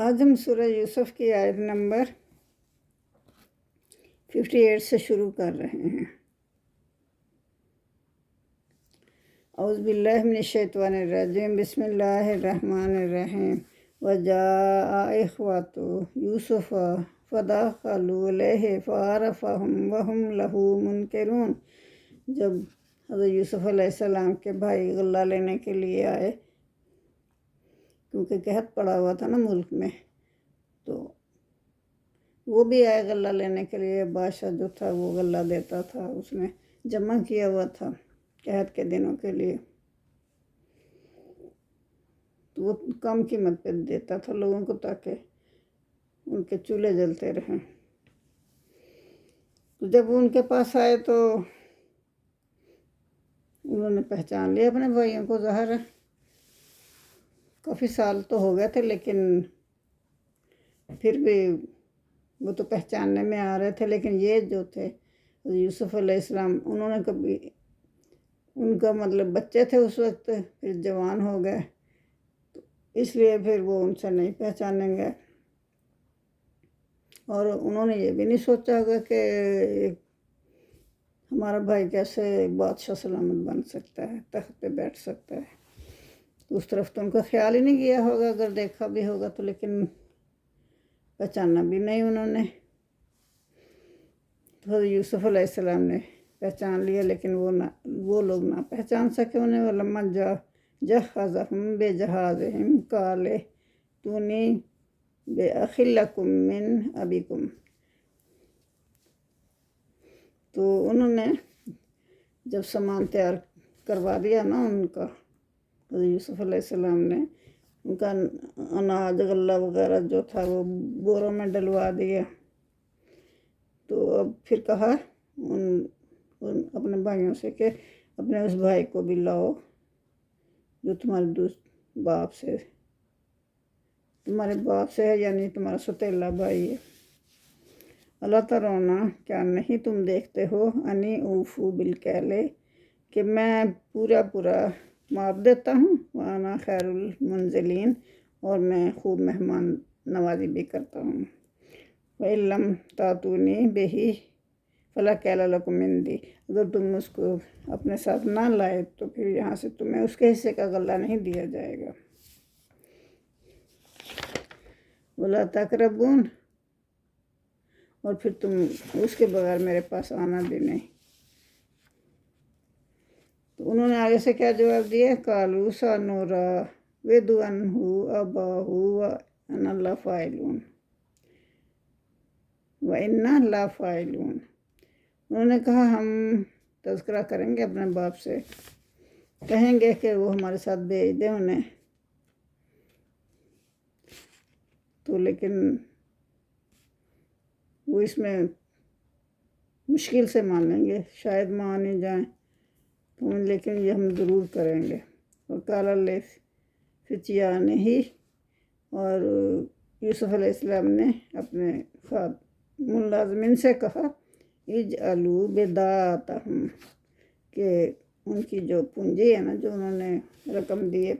آج ہم سورہ یوسف کی آیت نمبر 58 سے شروع کر رہے ہیں۔ اعوذ باللہ من الشیطان الرجیم، بسم اللہ الرحمن الرحیم۔ وجاء اخوۃ یوسف فدخلوا علیہ فعرفہم وہم لہ منکرون۔ جب حضرت یوسف علیہ السلام کے بھائی غلہ لینے کے لیے آئے، کیونکہ قحط پڑا ہوا تھا نا ملک میں، تو وہ بھی آئے غلہ لینے کے لیے۔ بادشاہ جو تھا وہ غلہ دیتا تھا، اس نے جمع کیا ہوا تھا قحط کے دنوں کے لیے، تو وہ کم قیمت پہ دیتا تھا لوگوں کو تاکہ ان کے چولہے جلتے رہیں۔ تو جب وہ ان کے پاس آئے تو انہوں نے پہچان لیا اپنے بھائیوں کو۔ ظاہر ہے کافی سال تو ہو گئے تھے، لیکن پھر بھی وہ تو پہچاننے میں آ رہے تھے۔ لیکن یہ جو تھے یوسف علیہ السلام، انہوں نے کبھی، ان کا مطلب بچے تھے اس وقت، پھر جوان ہو گئے، تو اس لیے پھر وہ ان سے نہیں پہچانیں گے۔ اور انہوں نے یہ بھی نہیں سوچا ہوگا کہ ہمارا بھائی کیسے بادشاہ سلامت بن سکتا ہے، تخت پہ بیٹھ سکتا ہے۔ تو اس طرف تو ان کا خیال ہی نہیں کیا ہوگا، اگر دیکھا بھی ہوگا تو، لیکن پہچانا بھی نہیں انہوں نے۔ تو حضرت یوسف علیہ السلام نے پہچان لیا، لیکن وہ لوگ نہ پہچان سکے انہیں۔ وَلَمَّا جَهَّزَهُم بِجَهَازِهِمْ قَالَ ائْتُونِي بِأَخٍ لَكُم مِّنْ أَبِيكُمْ۔ تو انہوں نے جب سامان تیار کروا دیا نا ان کا، حضرت یوسف علیہ السلام نے ان کا اناج غلہ وغیرہ جو تھا وہ بوروں میں ڈلوا دیا، تو اب پھر کہا ان اپنے بھائیوں سے کہ اپنے اس بھائی کو بھی لاؤ جو تمہارے باپ سے ہے، یعنی تمہارا ستیلا بھائی ہے۔ اللہ ترونا، کیا نہیں تم دیکھتے ہو، انی اوفو بالکیل، کہ میں پورا ماپ دیتا ہوں، وانا خیر المنزلین، اور میں خوب مہمان نوازی بھی کرتا ہوں۔ وَإِن لَّمْ تَأْتُونِی بِهِ فَلَا کَیلَ لَکُم عِندِی، اگر تم اس کو اپنے ساتھ نہ لائے تو پھر یہاں سے تمہیں اس کے حصے کا غلہ نہیں دیا جائے گا۔ وَلَا تَقْرَبُونِ، اور پھر تم اس کے بغیر میرے پاس آنا بھی نہیں۔ تو انہوں نے آگے سے کیا جواب دیا؟ قَالُوا سَنُرَاوِدُ عَنْهُ أَبَاهُ وَإِنَّا لَفَاعِلُونَ وَإِنَّا لَفَاعِلُونَ۔ انہوں نے کہا ہم تذکرہ کریں گے اپنے باپ سے، کہیں گے کہ وہ ہمارے ساتھ بھیج دیں انہیں، تو لیکن وہ اس میں مشکل سے مانیں گے، شاید مان ہی جائیں، لیکن یہ ہم ضرور کریں گے۔ وَقَالَ لِفِتْيَانِهِ، اور یوسف علیہ السلام نے اپنے ملازمین سے کہا، اجعلوا بضاعتہم، کہ ان کی جو پونجی ہے نا، جو انہوں نے رقم دی ہے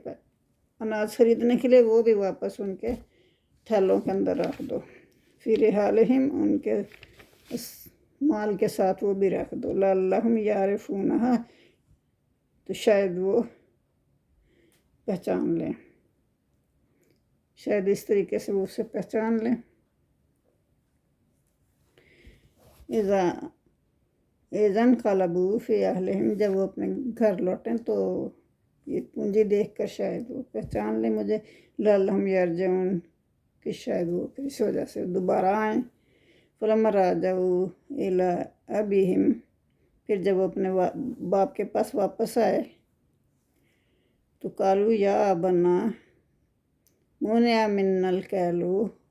اناج خریدنے کے لیے، وہ بھی واپس ان کے تھیلوں کے اندر رکھ دو۔ فی رحالہم، ان کے اس مال کے ساتھ وہ بھی رکھ دو۔ لعلہم یعرفونہا، تو شاید وہ پہچان لیں، شاید اس طریقے سے وہ اسے پہچان لیں۔ اذا انقلبوا فی اہلہم، جب وہ اپنے گھر لوٹیں تو یہ پونجی دیکھ کر شاید وہ پہچان لیں مجھے۔ لعلہم یرجعون، کہ شاید وہ اس وجہ سے دوبارہ آئیں۔ فلما رجعوا الی ابیہم، پھر جب وہ اپنے باپ کے پاس واپس آئے تو قالوا یا ابانا منع منا الکیل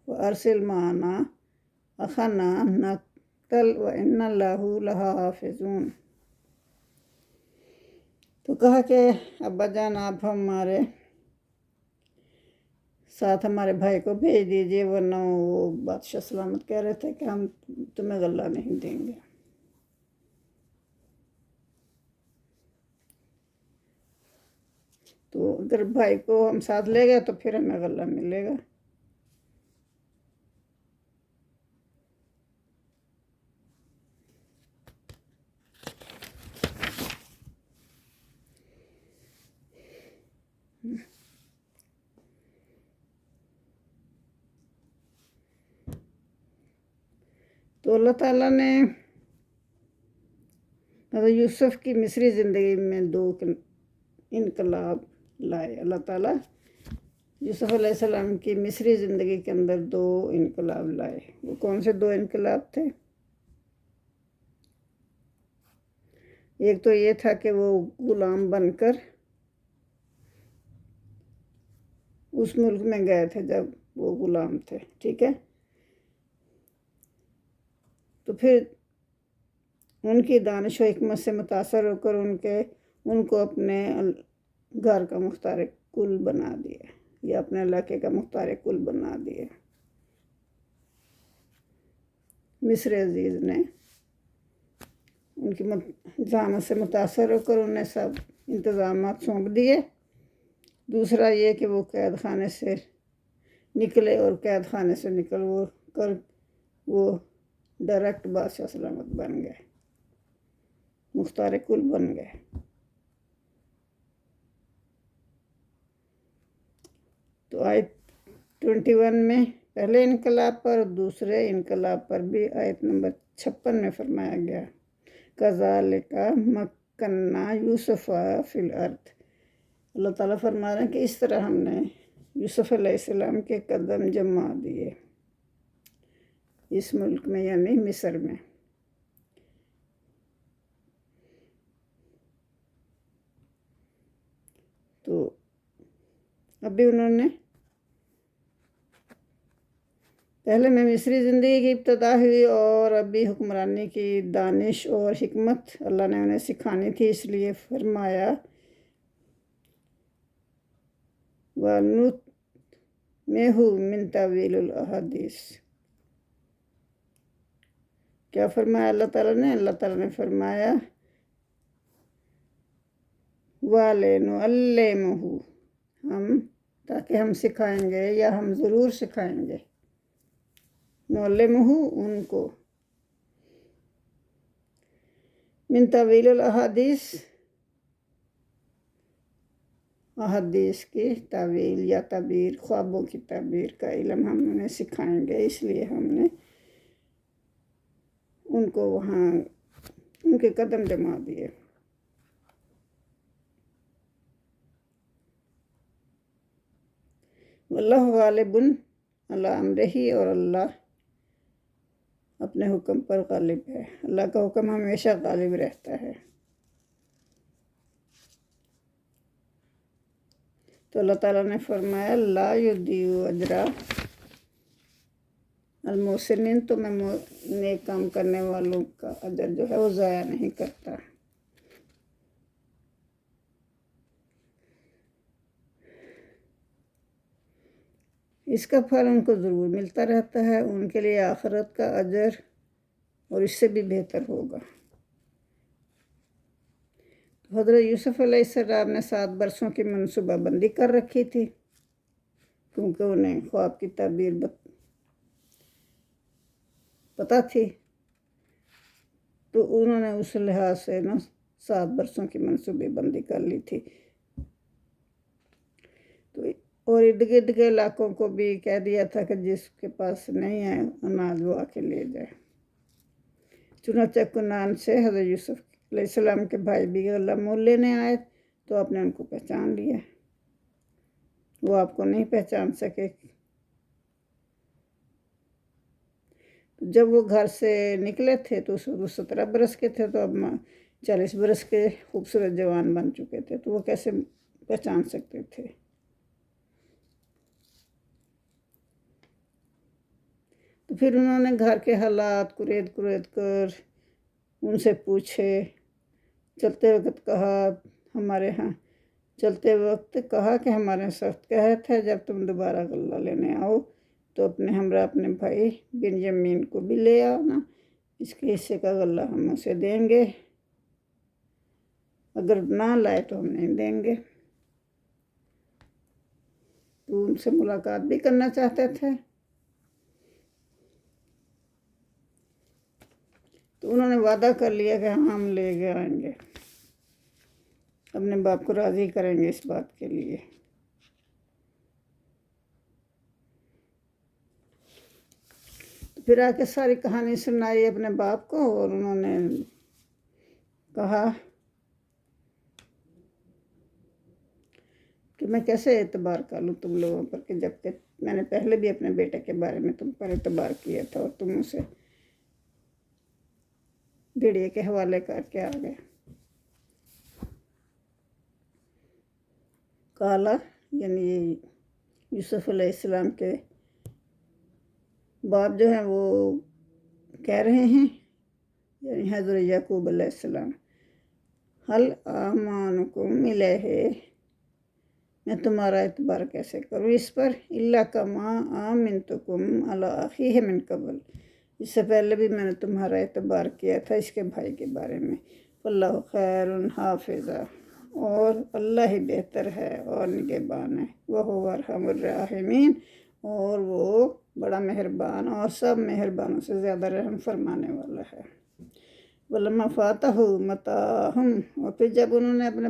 فارسل معنا اخانا نقتل وانا لہ لحافظون۔ تو کہا کہ ابا جان، آپ ہمارے ساتھ ہمارے بھائی کو بھیج دیجیے، ورنہ وہ بادشاہ سلامت کہہ رہے تھے کہ ہم تمہیں غلہ نہیں دیں گے۔ تو اگر بھائی کو ہم ساتھ لے گئے تو پھر ہمیں غلہ ملے گا۔ تو اللہ تعالیٰ نے حضرت یوسف کی مصری زندگی میں 2 انقلاب لائے۔ اللہ تعالیٰ یوسف علیہ السلام کی مصری زندگی کے اندر 2 انقلاب لائے۔ وہ کون سے 2 انقلاب تھے؟ ایک تو یہ تھا کہ وہ غلام بن کر اس ملک میں گئے تھے جب وہ غلام تھے، ٹھیک ہے؟ تو پھر ان کی دانش و حکمت سے متاثر ہو کر ان کو اپنے گھر کا مختار کل بنا دیا، یا اپنے علاقے کا مختار کل بنا دیا۔ مصر عزیز نے ان کی زحمت سے متاثر ہو کر انہیں سب انتظامات سونپ دیے۔ دوسرا یہ کہ وہ قید خانے سے نکلے، اور قید خانے سے نکل کر وہ ڈائریکٹ بادشاہ سلامت بن گئے، مختار کل بن گئے۔ تو آیت 21 میں پہلے انقلاب پر اور دوسرے انقلاب پر بھی آیت نمبر 56 میں فرمایا گیا، کذالک مکننا یوسف فی الارض۔ اللہ تعالیٰ فرما رہے ہیں کہ اس طرح ہم نے یوسف علیہ السلام کے قدم جما دیے اس ملک میں، یعنی مصر میں۔ تو ابھی انہوں نے پہلے میں مصری زندگی کی ابتدا ہوئی، اور ابھی حکمرانی کی دانش اور حکمت اللہ نے انہیں سکھانی تھی، اس لیے فرمایا وَنُتْمِهُ مِن تَأْوِيلِ الْأَحَادِيثِ۔ کیا فرمایا اللہ تعالیٰ نے؟ اللہ تعالیٰ نے فرمایا وَلَنُعَلِّمَهُ، تاکہ ہم سکھائیں گے، یا ہم ضرور سکھائیں گے، نعلمہ ان کو، من تأویل الاحادیث، احادیث کی تعویل یا تعبیر، خوابوں کی تعبیر کا علم ہم انہیں سکھائیں گے۔ اس لیے ہم نے ان کو وہاں ان کے قدم جما دیے۔ واللہ غالب علی امرہ، اور اللہ اپنے حکم پر غالب ہے۔ اللہ کا حکم ہمیشہ غالب رہتا ہے۔ تو اللہ تعالیٰ نے فرمایا لا یضیع اجر المحسنین، تو میں نیک کام کرنے والوں کا اجر جو ہے وہ ضائع نہیں کرتا۔ اس کا پھل ان کو ضرور ملتا رہتا ہے، ان کے لیے آخرت کا اجر اور اس سے بھی بہتر ہوگا۔ حضرت یوسف علیہ السلام نے 7 برسوں کی منصوبہ بندی کر رکھی تھی، کیونکہ انہیں خواب کی تعبیر پتہ تھی، تو انہوں نے اس لحاظ سے 7 برسوں کی منصوبہ بندی کر لی تھی۔ تو اور ارد گرد کے علاقوں کو بھی کہہ دیا تھا کہ جس کے پاس نہیں ہے اناج وہ آ کے لے جائے۔ چنانچہ کنعان سے حضرت یوسف علیہ السلام کے بھائی بھی غلہ مول لینے آئے، تو آپ نے ان کو پہچان لیا، وہ آپ کو نہیں پہچان سکے۔ جب وہ گھر سے نکلے تھے تو اس وقت 17 برس کے تھے، تو اب 40 برس کے خوبصورت جوان بن چکے تھے، تو وہ کیسے پہچان سکتے تھے؟ تو پھر انہوں نے گھر کے حالات کرید کر ان سے پوچھے، چلتے وقت کہا کہ ہمارے سخت قحط ہے، جب تم دوبارہ غلہ لینے آؤ تو اپنے ہمراہ اپنے بھائی بنیامین کو بھی لے آنا، اس کے حصے کا غلہ ہم اسے دیں گے، اگر نہ لائے تو ہم نہیں دیں گے۔ تو ان سے ملاقات بھی کرنا چاہتے تھے، تو انہوں نے وعدہ کر لیا کہ ہم لے کے آئیں گے، اپنے باپ کو راضی کریں گے اس بات کے لیے۔ پھر آ کے ساری کہانی سنائی اپنے باپ کو، اور انہوں نے کہا کہ میں کیسے اعتبار کر لوں تم لوگوں پر، کہ جب کہ میں نے پہلے بھی اپنے بیٹے کے بارے میں تم پر اعتبار کیا تھا اور تم اسے بھیڑیے کے حوالے کر کے آ گئے۔ کالا یعنی یوسف علیہ السلام کے باپ جو ہیں وہ کہہ رہے ہیں، یعنی حضرت یعقوب علیہ السلام، حل آمانکم الیہ، میں تمہارا اعتبار کیسے کروں اس پر، الا کما آمنتکم علی اخیہ من قبل، اس سے پہلے بھی میں نے تمہارا اعتبار کیا تھا اس کے بھائی کے بارے میں، واللہ خیر حافظا، اور اللہ ہی بہتر ہے اور نگہبان ہے، وہو ارحم الراحمین، اور وہ بڑا مہربان اور سب مہربانوں سے زیادہ رحم فرمانے والا ہے۔ وَلَمَّا فَاتَحُوا مَتَاعَهُمْ، اور پھر جب انہوں نے اپنے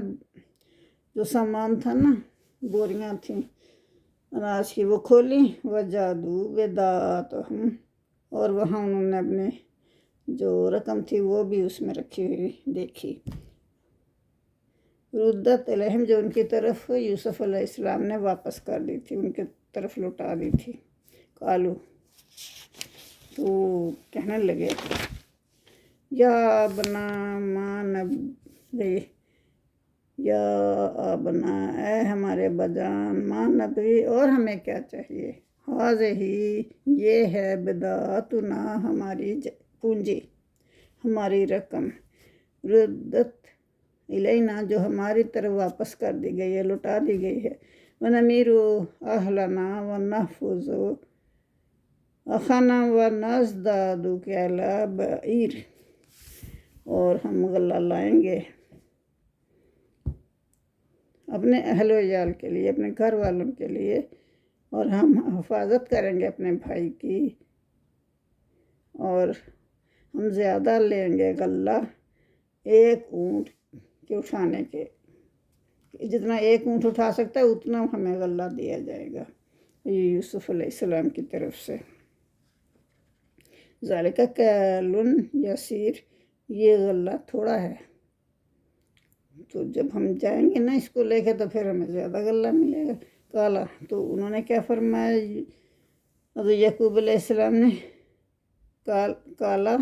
جو سامان تھا نا، بوریاں تھیں اناج کی، وہ کھولی، وَجَادُوا بِضَاعَتَهُمْ، اور وہاں انہوں نے اپنے جو رقم تھی وہ بھی اس میں رکھی ہوئی دیکھی، ردت علیہم، جو ان کی طرف یوسف علیہ السلام نے واپس کر دی تھی، ان کی طرف لوٹا دی تھی۔ قالو، تو کہنے لگے، یا ابنا ما نبغی، یا ابنا، اے ہمارے ابا جان، ما نبغی، اور ہمیں کیا چاہیے، ہذہ، یہ ہے، بضاعتنا، ہماری پونجی، ہماری رقم، ردت الینا، جو ہماری طرف واپس کر دی گئی ہے، لوٹا دی گئی ہے، ونمیر اہلنا ونحفظ اخانا ونزداد کیل بعیر، اور ہم غلہ لائیں گے اپنے اہل و عیال کے لیے، اپنے گھر والوں کے لیے، اور ہم حفاظت کریں گے اپنے بھائی کی، اور ہم زیادہ لیں گے غلہ ایک اونٹ کے اٹھانے کے، جتنا ایک اونٹ اٹھا سکتا ہے اتنا ہمیں غلہ دیا جائے گا یوسف علیہ السلام کی طرف سے۔ ذالک کیل یسیر، یہ غلہ تھوڑا ہے، تو جب ہم جائیں گے نا اس کو لے کے تو پھر ہمیں زیادہ غلہ ملے گا۔ کالا، تو انہوں نے کیا فرمایا حضرت یعقوب علیہ السلام نے، کالا،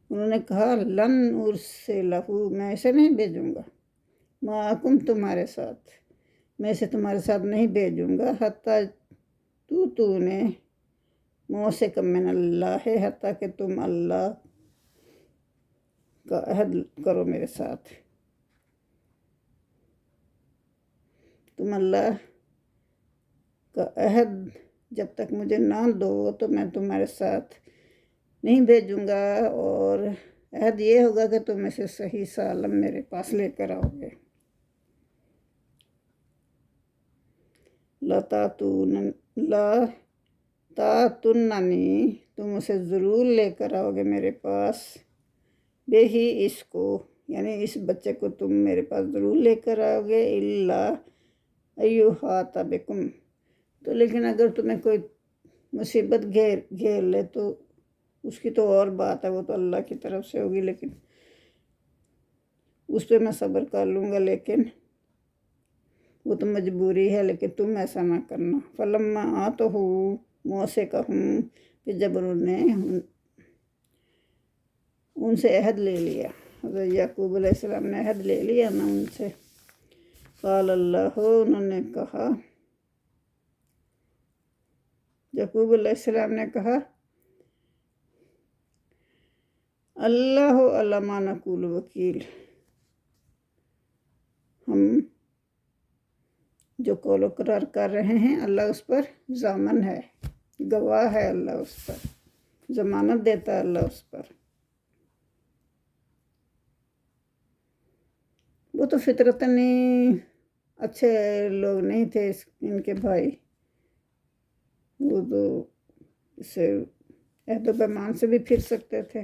انہوں نے کہا، لن ارسلہ، میں اسے نہیں بھیجوں گا، معکم، تمہارے ساتھ، میں اسے تمہارے ساتھ نہیں بھیجوں گا، حتیٰ تو نے موثقم من اللہ، حتیٰ کہ تم اللہ کا عہد کرو میرے ساتھ، تم اللہ کا عہد جب تک مجھے نہ دو تو میں تمہارے ساتھ نہیں بھیجوں گا، اور عہد یہ ہوگا کہ تم اسے صحیح سالم میرے پاس لے کر آؤ گے۔ لا تاتوننی، تم اسے ضرور لے کر آؤ گے میرے پاس، بے ہی، اس کو، یعنی اس بچے کو تم میرے پاس ضرور لے کر آؤ گے، الا ایحاط بکم، تو لیکن اگر تمہیں کوئی مصیبت گھیر لے تو اس کی تو اور بات ہے، وہ تو اللہ کی طرف سے ہوگی، لیکن اس پہ میں صبر کر لوں گا، لیکن وہ تو مجبوری ہے، لیکن تم ایسا نہ کرنا۔ فلما آتوہ موثقہم، پھر جب انہوں نے ان سے عہد لے لیا، حضرت یعقوب علیہ السلام نے عہد لے لیا نا ان سے، قال اللہ، انہوں نے کہا، یعقوب علیہ السلام نے کہا، اللہ علی ما نقول وکیل، ہم جو قول و قرار کر رہے ہیں اللہ اس پر ضامن ہے، گواہ ہے، اللہ اس پر ضمانت دیتا ہے، اللہ اس پر۔ وہ تو فطرتاً اچھے لوگ نہیں تھے ان کے بھائی، وہ تو اس سے عہد و پیمان سے بھی پھر سکتے تھے،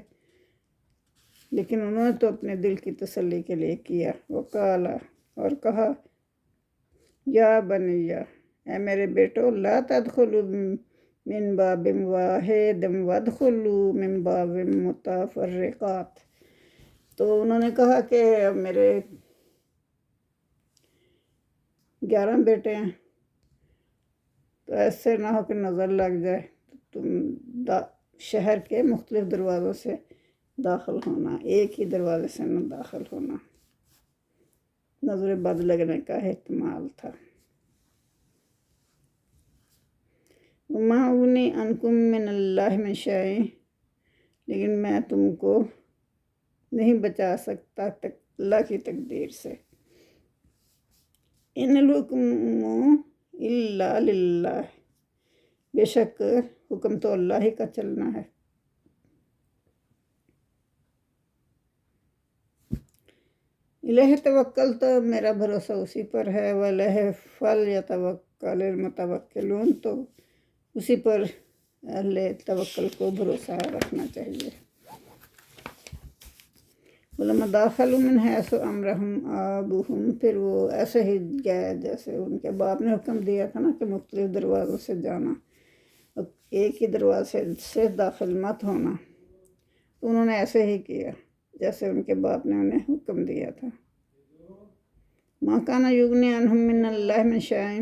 لیکن انہوں نے تو اپنے دل کی تسلی کے لیے کیا، وقال، اور کہا، یا بنیا، اے میرے بیٹو، لا تدخلوا من باب واحد وادخلوا من باب متفرقات۔ تو انہوں نے کہا کہ میرے 11 بیٹے ہیں، تو ایسے نہ ہو کہ نظر لگ جائے، تم شہر کے مختلف دروازوں سے داخل ہونا، ایک ہی دروازے سے نہ داخل ہونا، نظر بد لگنے کا احتمال تھا۔ وما اغنی عنکم من اللہ من شیء، لیکن میں تم کو نہیں بچا سکتا اللہ کی تقدیر سے۔ ان الحکم الا للہ، بے شک حکم تو اللہ ہی کا چلنا ہے۔ الہ توکل، تو میرا بھروسہ اسی پر ہے، والہ فلیتوکل المتوکلون، تو اسی پر اہل توکل کو بھروسہ رکھنا چاہیے۔ ولما داخلوا من حیث امرهم آبوہم، پھر وہ ایسے ہی گئے جیسے ان کے باپ نے حکم دیا تھا نا کہ مختلف دروازوں سے جانا، ایک ہی دروازے سے داخل مت ہونا، تو انہوں نے ایسے ہی کیا جیسے ان کے باپ نے انہیں حکم دیا تھا۔ ما کان یغنی عنہم من اللہ من شیء،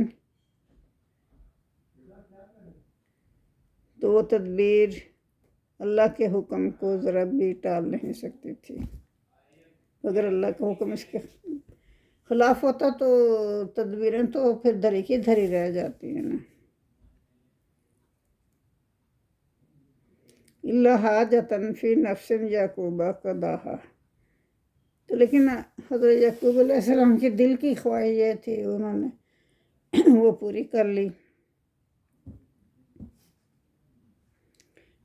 تو وہ تدبیر اللہ کے حکم کو ذرا بھی ٹال نہیں سکتی تھی۔ اگر اللہ کا حکم اس کے خلاف ہوتا تو تدبیریں تو پھر دھری کی دھری رہ جاتی ہیں نا۔ الا حاجۃ فی نفس یعقوب قضاھا، تو لیکن حضرت یعقوب علیہ السلام کی دل کی خواہش یہ تھی، انہوں نے وہ پوری کر لی۔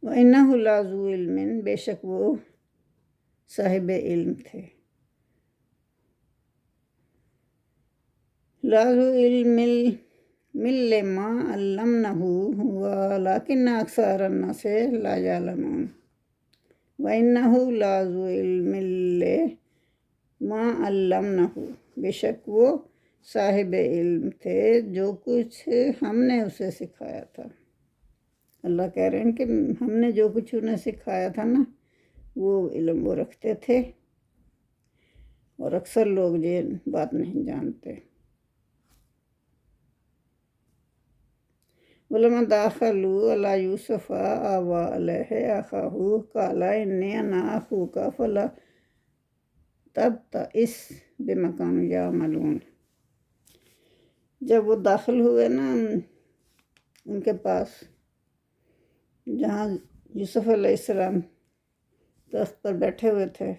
وَإِنَّهُ لَذُو عِلْمٍ، بے شک وہ صاحب علم تھے۔ لَذُو عِلْمٍ لِّمَا عَلَّمْنَهُ وَلَٰكِنَّ أَكْثَرَ النَّاسِ لَا يَعْلَمُونَ۔ وَإِنَّهُ لَذُو عِلْمٍ لِّمَا عَلَّمْنَهُ، بے شک وہ صاحب علم تھے جو کچھ ہم نے اسے سکھایا تھا۔ اللہ کہہ رہے ہیں کہ ہم نے جو کچھ انہیں سکھایا تھا نا، وہ علم وہ رکھتے تھے، اور اکثر لوگ یہ بات نہیں جانتے۔ وَلَمَّا دَخَلُوا عَلَىٰ يُوسُفَ آوَىٰ إِلَيْهِ أَخَاهُ قَالَ إِنِّي أَنَا أَخُوكَ فَلَا تَبْتَئِسْ بِمَا كَانُوا يَعْمَلُونَ۔ جب وہ داخل ہوئے نا ان کے پاس، جہاں یوسف علیہ السلام تخت پر بیٹھے ہوئے تھے،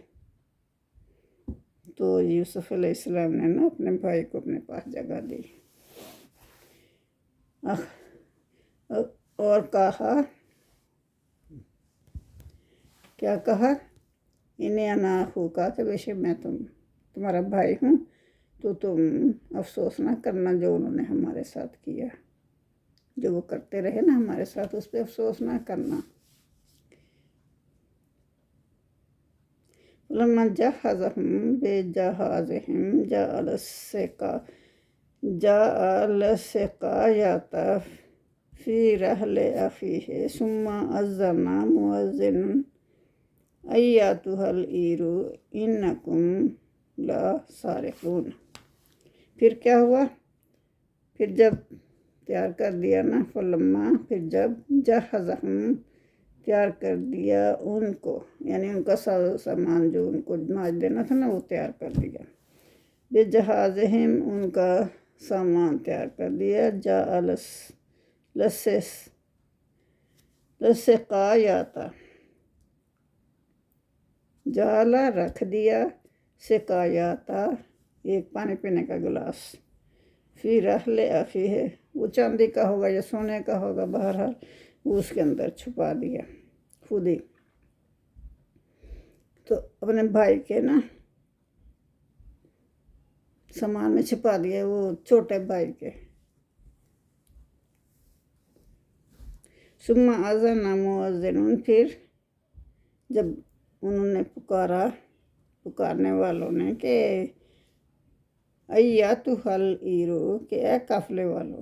تو یوسف علیہ السلام نے نا اپنے بھائی کو اپنے پاس جگہ دی اور کہا، کیا کہا؟ انہیں انا اخوک، کہ بے شک میں تمہارا بھائی ہوں، تو تم افسوس نہ کرنا جو انہوں نے ہمارے ساتھ کیا، جو وہ کرتے رہے نا ہمارے ساتھ، اس پہ افسوس نہ کرنا۔ لَمَّا جَهَّزَهُم بِجَهَازِهِمْ جَعَلَ السِّقَایَةَ فِی رَحْلِ أَخِیهِ ثُمَّ أَذَّنَ مُؤَذِّنٌ أَیَّتُھَا الْعِیرُ إِنَّکُمْ لَسَارِقُونَ۔ پھر کیا ہوا؟ پھر جب تیار کر دیا نا، فلما، پھر جب جہزہم، تیار کر دیا ان کو، یعنی ان کا سامان جو ان کو ناچ دینا تھا نا، وہ تیار کر دیا۔ بجہازہم، ان کا سامان تیار کر دیا، جعل السقایۃ، جعل رکھ دیا، سقایۃ ایک پانی پینے کا گلاس، فی رحل اخیہ، وہ چاندی کا ہوگا یا سونے کا ہوگا، بہرحال وہ اس کے اندر چھپا دیا خود ہی۔ تو اپنے بھائی کے نا سامان میں چھپا دیا، وہ چھوٹے بھائی کے۔ ثم اذن مؤذن، پھر جب انہوں نے پکارنے والوں نے کہ ایتھا العیر، کہ اے قافلے والو،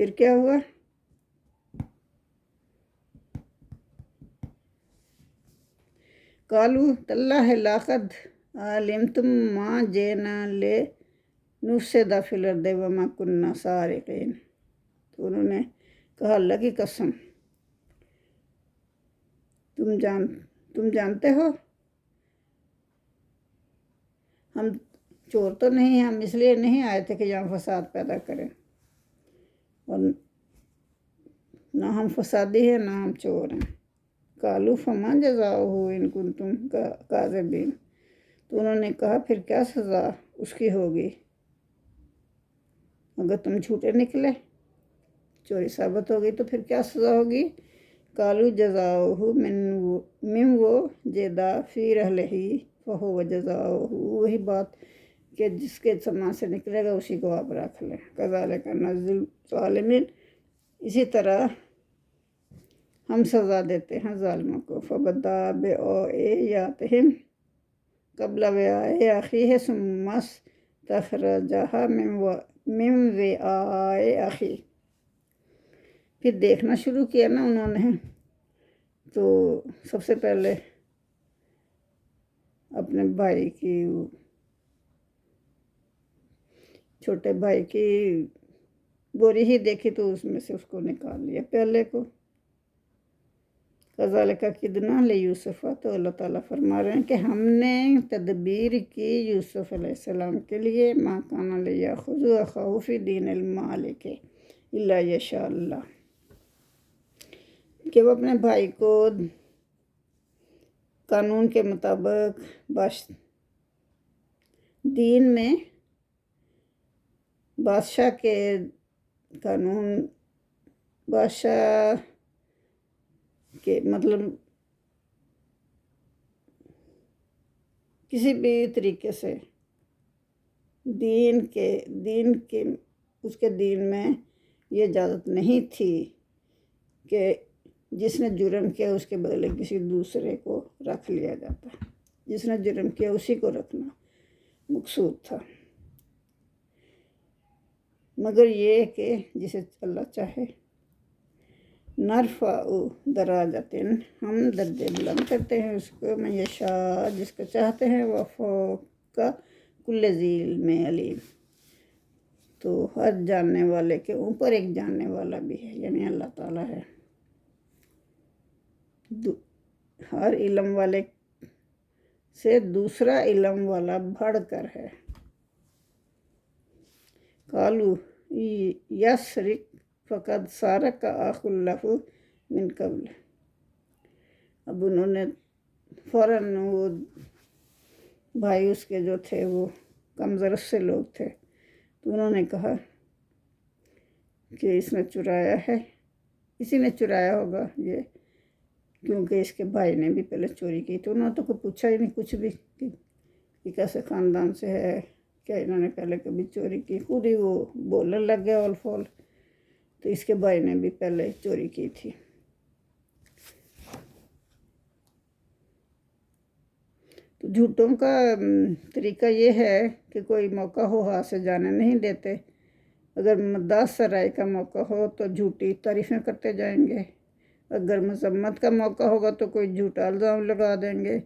پھر کیا ہوا؟ قالوا تاللہ لقد علمتم ما جئنا لنفسد فی الارض وما كنا سارقین۔ تو انہوں نے کہا اللہ کی قسم تم جانتے ہو ہم چور تو نہیں ہیں، ہم اس لیے نہیں آئے تھے کہ یہاں فساد پیدا کریں، اور نہ ہم فسادی ہیں نہ ہم چور ہیں۔ قالوا فما جزاؤہ ان کنتم کاذبین۔ تو انہوں نے کہا پھر کیا سزا اس کی ہوگی اگر تم جھوٹے نکلے، چوری ثابت ہوگی تو پھر کیا سزا ہوگی؟ قالوا جزاؤہ من وجد فی رحلہ فہو جزاؤہ، وہی بات کہ جس کے سامان سے نکلے گا اسی کو آپ رکھ لیں۔ کذالک نجزی الظالمین، اسی طرح ہم سزا دیتے ہیں ظالموں کو۔ فبدأ بأوعیتہم قبل وعاء اخیہ ثم استخرجہا من وعاء اخیہ۔ پھر دیکھنا شروع کیا نا انہوں نے، تو سب سے پہلے اپنے بھائی کی، چھوٹے بھائی کی بوری ہی دیکھی تو اس میں سے اس کو نکال لیا پہلے کو۔ کذالک کدنا لیوسف، تو اللہ تعالیٰ فرما رہے ہیں کہ ہم نے تدبیر کی یوسف علیہ السلام کے لیے، ما کان لیأخذ اخاہ فی دین الملک الا یشاء اللہ، کہ وہ اپنے بھائی کو قانون کے مطابق دین میں بادشاہ کے قانون، بادشاہ کے مطلب کسی بھی طریقے سے دین کے اس کے دین میں یہ اجازت نہیں تھی کہ جس نے جرم کیا اس کے بدلے کسی دوسرے کو رکھ لیا جاتا، جس نے جرم کیا اسی کو رکھنا مقصود تھا، مگر یہ کہ جسے اللہ چاہے نرفع درجات، ہم درجے بلند کرتے ہیں اس کو، من یشاء، جس کو چاہتے ہیں، وفوق کل ذی علم علیم، تو ہر جاننے والے کے اوپر ایک جاننے والا بھی ہے، یعنی اللہ تعالیٰ ہے، ہر علم والے سے دوسرا علم والا بڑھ کر ہے۔ قالوا یسرق فقد سرق اخ لہ من قبل، اب انہوں نے فوراً، وہ بھائی اس کے جو تھے وہ کم ظرف سے لوگ تھے، تو انہوں نے کہا کہ اس نے چرایا ہے، اسی نے چرایا ہوگا یہ، کیونکہ اس کے بھائی نے بھی پہلے چوری کی، تو انہوں نے تو کوئی پوچھا ہی نہیں کچھ بھی کہ کیسے خاندان سے ہے، کیا انہوں نے پہلے کبھی چوری کی، خود ہی وہ بولنے لگ گیا اول فول، تو اس کے بھائی نے بھی پہلے چوری کی تھی۔ تو جھوٹوں کا طریقہ یہ ہے کہ کوئی موقع ہو ہاتھ سے جانے نہیں دیتے، اگر مداح سرائے کا موقع ہو تو جھوٹی تعریفیں کرتے جائیں گے، اگر مذمت کا موقع ہوگا تو کوئی جھوٹا الزام لگا دیں گے۔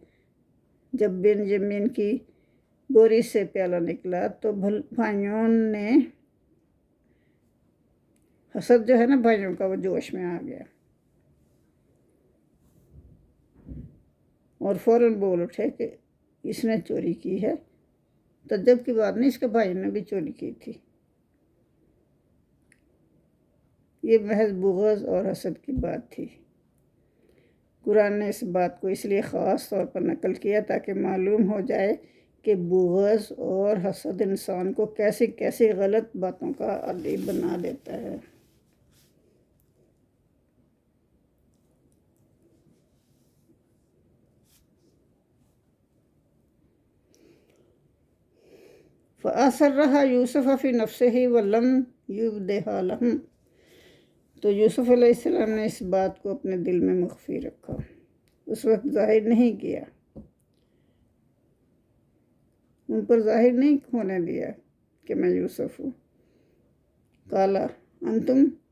جب بنیامین کی بوری سے پیالہ نکلا تو بھائیوں نے، حسد جو ہے نا بھائیوں کا، وہ جوش میں آ گیا اور فوراً بول اٹھے کہ اس نے چوری کی ہے، تعجب کی بات نہیں، اس کے بھائی نے بھی چوری کی تھی۔ یہ محض بغض اور حسد کی بات تھی۔ قرآن نے اس بات کو اس لیے خاص طور پر نقل کیا تاکہ معلوم ہو جائے کہ بغض اور حسد انسان کو کیسی کیسی غلط باتوں کا عادی بنا دیتا ہے۔ فَأَسَرَّهَا يُوسُفُ فِي نَفْسِهِ وَلَمْ يُبْدِهَا لَهُمْ، تو یوسف علیہ السلام نے اس بات کو اپنے دل میں مخفی رکھا، اس وقت ظاہر نہیں کیا، ان پر ظاہر نہیں ہونے دیا کہ میں یوسف ہوں۔ قَالَ أَنْتُمْ